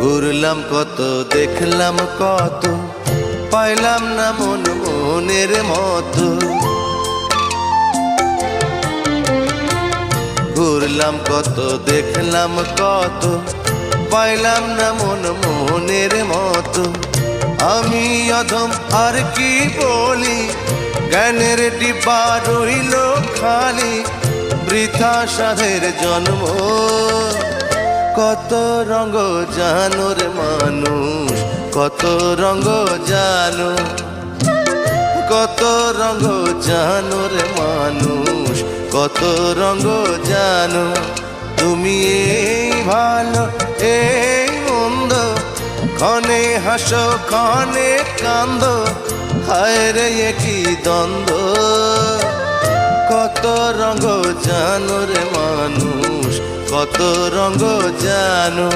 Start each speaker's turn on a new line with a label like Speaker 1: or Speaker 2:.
Speaker 1: ঘুরলাম কত, দেখলাম কত, পাইলাম না মন মনের মতো। ঘুরলাম কত, দেখলাম কত, পাইলাম না মন মনের মতো। আমি অধম আর কি বলি, জ্ঞানের ডিব্বা রইল খালি, বৃথা সাধের জন্ম। কত রঙ জানো রে মানুষ, কত রঙ জানো, কত রঙ জানো রে মানুষ, কত রঙ জানো। তুমি এই ভালো এই মন্দ, ক্ষণে হাসো ক্ষণে কান্দো, হায় রে কি দ্বন্দ্ব। কত রঙ জানো রে মানুষ, কত রঙ জানো।